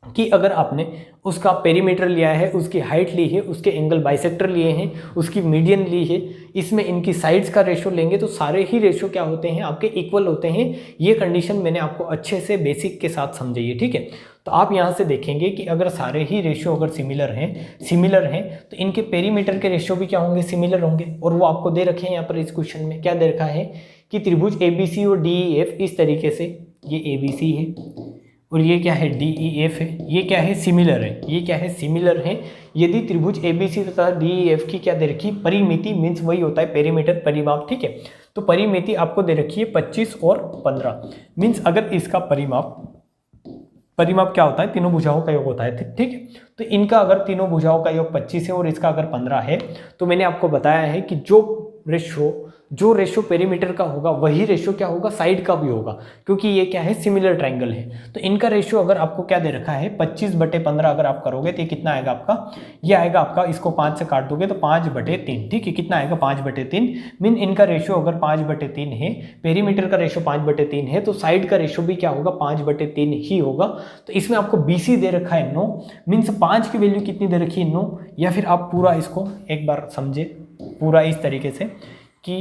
कि अगर आपने उसका पेरीमीटर लिया है, उसकी हाइट ली है, उसके एंगल बाइसेक्टर लिए हैं, उसकी मीडियन ली है, इसमें इनकी साइड्स का रेशो लेंगे तो सारे ही रेशो क्या होते हैं आपके, इक्वल होते हैं। ये कंडीशन मैंने आपको अच्छे से बेसिक के साथ समझाई है। ठीक है, तो आप यहाँ से देखेंगे कि अगर सारे ही रेशो अगर सिमिलर हैं तो इनके पेरीमीटर के रेशो भी क्या होंगे, सिमिलर होंगे। और वो आपको दे रखे हैं यहाँ पर इस क्वेश्चन में, क्या दे रखा है कि त्रिभुज ABC और DEF इस तरीके से, ये ABC है और ये क्या है, DEF है, ये क्या है, सिमिलर है, ये क्या है, सिमिलर है। यदि त्रिभुज ABC तथा DEF की क्या दे रखी, परिमिति, मीन्स वही होता है पेरीमीटर, परिमाप। ठीक है, तो परिमिति आपको दे रखी है 25 और 15, मीन्स अगर इसका परिमाप क्या होता है, तीनों भुजाओं का योग होता है। ठीक है, तो इनका अगर तीनों भुजाओं का योग 25 है और इसका अगर 15 है तो मैंने आपको बताया है कि जो रेशो पेरीमीटर का होगा वही रेशो क्या होगा, साइड का भी होगा, क्योंकि ये क्या है, सिमिलर ट्राइंगल है। तो इनका रेशो अगर आपको क्या दे रखा है, 25/15 अगर आप करोगे तो ये कितना आएगा आपका, ये आएगा आपका, इसको 5 से काट दोगे तो 5/3। ठीक है, कितना आएगा, 5/3। मीन इनका रेशो अगर 5/3 है, पेरीमीटर का रेशो 5/3 है तो साइड का रेशो भी क्या होगा, 5/3 ही होगा। तो इसमें आपको BC दे रखा है 9, मीन्स 5 की वैल्यू कितनी दे रखी है, 9। या फिर आप पूरा इसको एक बार समझे, पूरा इस तरीके से कि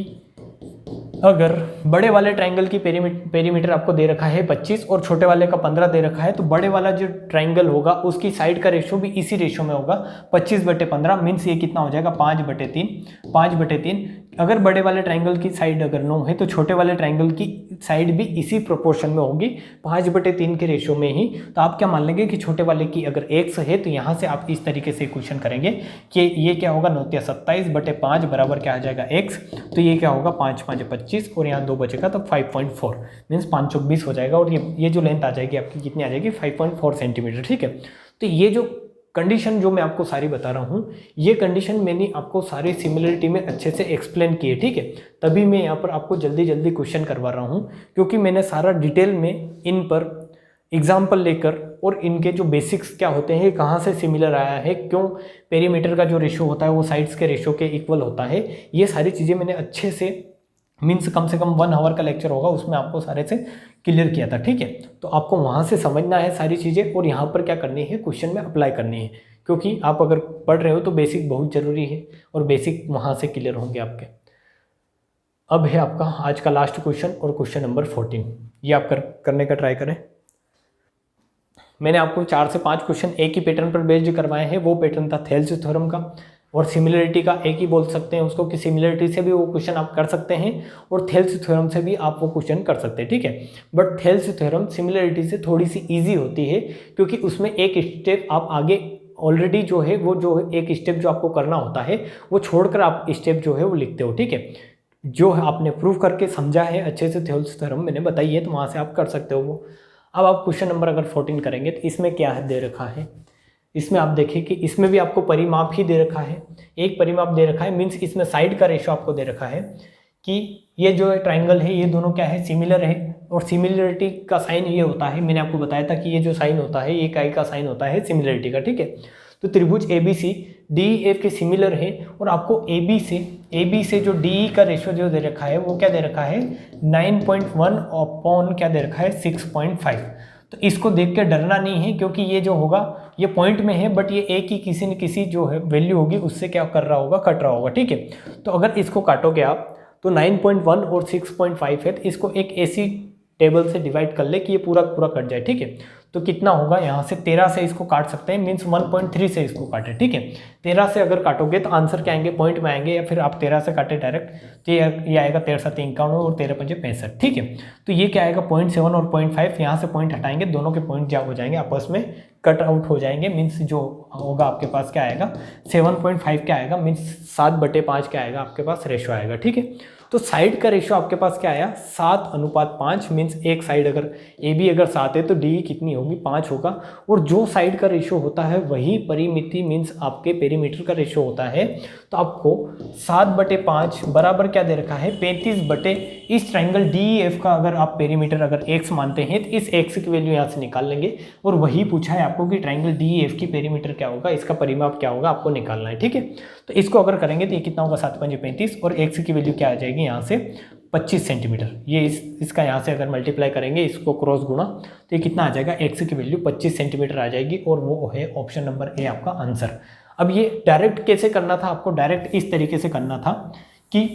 अगर बड़े वाले ट्राइंगल की पेरीमीटर आपको दे रखा है 25 और छोटे वाले का 15 दे रखा है, तो बड़े वाला जो ट्राइंगल होगा उसकी साइड का रेशो भी इसी रेशो में होगा, 25/15, मीन्स ये कितना हो जाएगा, 5/3। अगर बड़े वाले ट्राइंगल की साइड अगर 9 है तो छोटे वाले ट्राइंगल की साइड भी इसी प्रोपोर्शन में होगी, 5/3 के रेशो में ही। तो आप क्या मान लेंगे कि छोटे वाले की अगर x है तो यहाँ से आप इस तरीके से क्वेश्चन करेंगे कि ये क्या होगा, 9 × 27/5 बराबर क्या आ जाएगा, x। तो ये क्या होगा, 5 × 5 = 25 और यहाँ 2 बचेगा तो 5.4, मीन्स 5 × 20 हो जाएगा। और ये जो लेंथ आ जाएगी आपकी कितनी आ जाएगी, 5.4 सेंटीमीटर। ठीक है, तो ये जो कंडीशन जो मैं आपको सारी बता रहा हूँ, ये कंडीशन मैंने आपको सारी सिमिलरिटी में अच्छे से एक्सप्लेन की है। ठीक है, तभी मैं यहाँ पर आपको जल्दी क्वेश्चन करवा रहा हूँ, क्योंकि मैंने सारा डिटेल में इन पर एग्जाम्पल लेकर और इनके जो बेसिक्स क्या होते हैं, कहाँ से सिमिलर आया है, क्यों पेरीमीटर का जो रेशो होता है वो साइड्स के रेशो के इक्वल होता है, ये सारी चीज़ें मैंने अच्छे से, मीन्स कम से कम 1 आवर का लेक्चर होगा उसमें आपको सारे से क्लियर किया था। ठीक है, तो आपको वहाँ से समझना है सारी चीज़ें और यहाँ पर क्या करनी है, क्वेश्चन में अप्लाई करनी है, क्योंकि आप अगर पढ़ रहे हो तो बेसिक बहुत ज़रूरी है और बेसिक वहाँ से क्लियर होंगे आपके। अब है आपका आज का लास्ट क्वेश्चन और क्वेश्चन नंबर 14, ये आप करने का ट्राई करें। मैंने आपको 4 से 5 क्वेश्चन एक ही पैटर्न पर बेस्ड करवाए हैं, वो पैटर्न था थेल्स थ्योरम का और सिमिलरिटी का, एक ही बोल सकते हैं उसको कि सिमिलरिटी से भी वो क्वेश्चन आप कर सकते हैं और थेल्स थ्योरम से भी आप वो क्वेश्चन कर सकते हैं। ठीक है, बट थेल्स थ्योरम सिमिलरिटी से थोड़ी सी ईजी होती है, क्योंकि उसमें एक स्टेप आप आगे ऑलरेडी जो है वो जो एक स्टेप जो आपको करना होता है वो छोड़कर आप स्टेप जो है वो लिखते हो। ठीक है, जो आपने प्रूव करके समझा है अच्छे से थेल्स थ्योरम मैंने बताई है, तो वहाँ से आप कर सकते हो वो। अब आप क्वेश्चन नंबर अगर 14 करेंगे तो इसमें क्या है दे रखा है, इसमें आप देखें कि इसमें भी आपको परिमाप ही दे रखा है, एक परिमाप दे रखा है, मीन्स इसमें साइड का रेशो आपको दे रखा है कि ये जो ट्राइंगल है ये दोनों क्या है, सिमिलर है, और सिमिलरिटी का साइन ये होता है, मैंने आपको बताया था कि ये जो साइन होता है ये इकाई का साइन होता है सिमिलरिटी का, ठीक है। तो त्रिभुज A B C D F के सिमिलर है और आपको ए बी से जो डी का रेशियो जो दे रखा है वो क्या दे रखा है 9.1 अपॉन क्या दे रखा है 6.5। तो इसको देख के डरना नहीं है, क्योंकि ये जो होगा ये पॉइंट में है, बट ये ए की किसी न किसी जो है वैल्यू होगी उससे क्या कर रहा होगा, कट रहा होगा, ठीक है। तो अगर इसको काटोगे आप तो 9.1 और 6.5 है, तो इसको एक ऐसी टेबल से डिवाइड कर ले कि ये पूरा पूरा कट जाए, ठीक है। तो कितना होगा, यहाँ से 13 से इसको काट सकते हैं, मीन्स 1.3 से इसको काटे, ठीक है। 13 से अगर काटोगे तो आंसर क्या आएंगे, पॉइंट में आएंगे, या फिर आप 13 से काटे डायरेक्ट तो ये आएगा 13 7 51 और 13 5 65, ठीक है। तो ये क्या आएगा 0.7 और 0.5, यहाँ से पॉइंट हटाएंगे, दोनों के पॉइंट क्या हो जाएंगे, आपस में कट आउट हो जाएंगे, मीन्स जो होगा आपके पास क्या आएगा 7.5 क्या आएगा, मीन्स 7/5 क्या आएगा आपके पास रेशो आएगा, ठीक है। तो साइड का रेशो आपके पास क्या आया 7:5, मीन्स एक साइड अगर ए बी अगर 7 है तो डी कितनी होगी 5 होगा, और जो साइड का रेशो होता है वही परिमिति मीन्स आपके पेरीमीटर का रेशो होता है। तो आपको 7/5 बराबर क्या दे रखा है 35 इस ट्राइंगल डी एफ का अगर आप पेरीमीटर अगर x मानते हैं तो इस x की वैल्यू यहाँ से निकाल लेंगे, और वही पूछा है आपको कि ट्राइंगल डी एफ की पेरीमीटर क्या होगा, इसका परिमाप क्या होगा आपको निकालना है, ठीक है। तो इसको अगर करेंगे तो ये कितना होगा 7 5 35 और x की वैल्यू क्या आ जाएगी यहाँ से 25 सेंटीमीटर। ये इसका यहाँ से अगर मल्टीप्लाई करेंगे इसको क्रॉस गुणा तो ये कितना आ जाएगा x की वैल्यू 25 सेंटीमीटर आ जाएगी, और वो है ऑप्शन नंबर ए आपका आंसर। अब ये डायरेक्ट कैसे करना था, आपको डायरेक्ट इस तरीके से करना था कि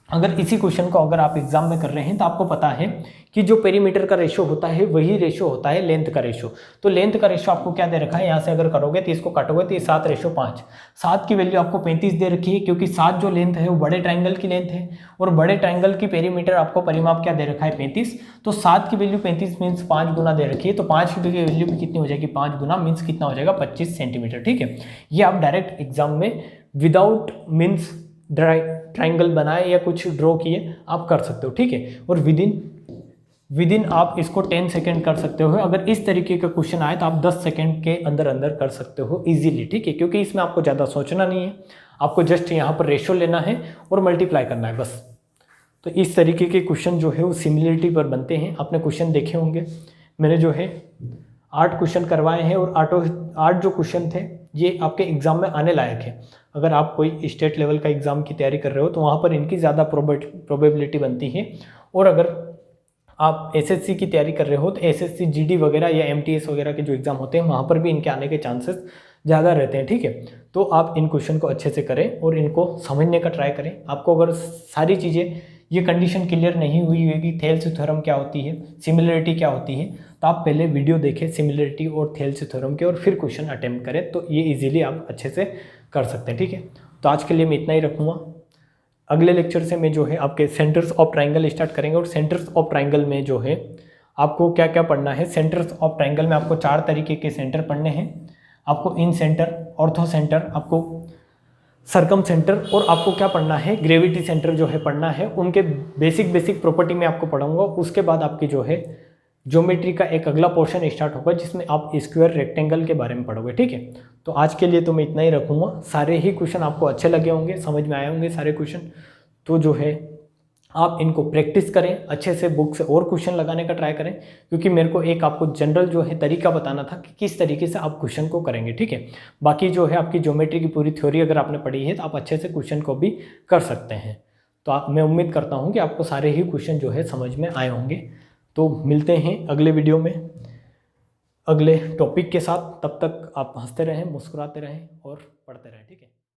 अगर इसी क्वेश्चन को अगर आप एग्जाम में कर रहे हैं तो आपको पता है कि जो पेरीमीटर का रेशो होता है वही रेशो होता है लेंथ का रेशो। तो लेंथ का रेशो आपको क्या दे रखा है, यहाँ से अगर करोगे तो इसको काटोगे तो ये 7:5। 7 की वैल्यू आपको 35 दे रखी है, क्योंकि 7 जो लेंथ है वो बड़े ट्राइंगल की लेंथ है, और बड़े ट्राइंगल की पेरीमीटर आपको परिमाप क्या दे रखा है 35। तो 7 की वैल्यू 35 मीन्स 5 गुना दे रखी है, तो 5 की वैल्यू भी कितनी हो जाएगी 5 गुना, मीन्स कितना हो जाएगा 25 सेंटीमीटर, ठीक है। ये आप डायरेक्ट एग्जाम में विदाउट मीन्स ट्राइंगल बनाए या कुछ ड्रॉ किए आप कर सकते हो, ठीक है। और विदिन आप इसको 10 सेकेंड कर सकते हो। अगर इस तरीके का क्वेश्चन आए तो आप 10 सेकेंड के अंदर अंदर कर सकते हो इजीली, ठीक है, क्योंकि इसमें आपको ज़्यादा सोचना नहीं है, आपको जस्ट यहाँ पर रेशो लेना है और मल्टीप्लाई करना है बस। तो इस तरीके के क्वेश्चन जो है वो सिमिलरिटी पर बनते हैं। आपने क्वेश्चन देखे होंगे, मैंने जो है 8 क्वेश्चन करवाए हैं, और 8 जो क्वेश्चन थे ये आपके एग्ज़ाम में आने लायक है। अगर आप कोई स्टेट लेवल का एग्ज़ाम की तैयारी कर रहे हो तो वहाँ पर इनकी ज़्यादा प्रोबेबिलिटी बनती है, और अगर आप एसएससी की तैयारी कर रहे हो तो एसएससी जीडी वगैरह या एमटीएस वगैरह के जो एग्ज़ाम होते हैं वहाँ पर भी इनके आने के चांसेस ज़्यादा रहते हैं, ठीक है। तो आप इन क्वेश्चन को अच्छे से करें और इनको समझने का ट्राई करें। आपको अगर सारी चीज़ें ये कंडीशन क्लियर नहीं हुई है कि थेल्स थ्योरम क्या होती है, सिमिलरिटी क्या होती है, तो आप पहले वीडियो देखें सिमिलरिटी और थेल्स थ्योरम के, और फिर क्वेश्चन अटेम्प्ट करें, तो ये इजीली आप अच्छे से कर सकते हैं, ठीक है। तो आज के लिए मैं इतना ही रखूँगा। अगले लेक्चर से मैं जो है आपके सेंटर्स ऑफ ट्राइंगल स्टार्ट करेंगे, और सेंटर्स ऑफ ट्राइंगल में जो है आपको क्या क्या पढ़ना है। सेंटर्स ऑफ ट्राइंगल में आपको 4 तरीके के सेंटर पढ़ने हैं। आपको इन सेंटर, ऑर्थो सेंटर, आपको सरकम सेंटर, और आपको क्या पढ़ना है ग्रेविटी सेंटर जो है पढ़ना है। उनके बेसिक प्रॉपर्टी में आपको पढ़ाऊंगा। उसके बाद आपकी जो है ज्योमेट्री का एक अगला पोर्शन स्टार्ट होगा जिसमें आप स्क्वायर रेक्टेंगल के बारे में पढ़ोगे, ठीक है। तो आज के लिए तो मैं इतना ही रखूँगा। सारे ही क्वेश्चन आपको अच्छे लगे होंगे, समझ में आए होंगे सारे क्वेश्चन। तो जो है आप इनको प्रैक्टिस करें अच्छे से, बुक से और क्वेश्चन लगाने का ट्राई करें, क्योंकि मेरे को एक आपको जनरल जो है तरीका बताना था कि किस तरीके से आप क्वेश्चन को करेंगे, ठीक है। बाकी जो है आपकी ज्योमेट्री की पूरी थ्योरी अगर आपने पढ़ी है तो आप अच्छे से क्वेश्चन को भी कर सकते हैं। तो मैं उम्मीद करता हूँ कि आपको सारे ही क्वेश्चन जो है समझ में आए होंगे। तो मिलते हैं अगले वीडियो में अगले टॉपिक के साथ। तब तक आप हंसते रहें, मुस्कुराते रहें और पढ़ते रहें, ठीक है।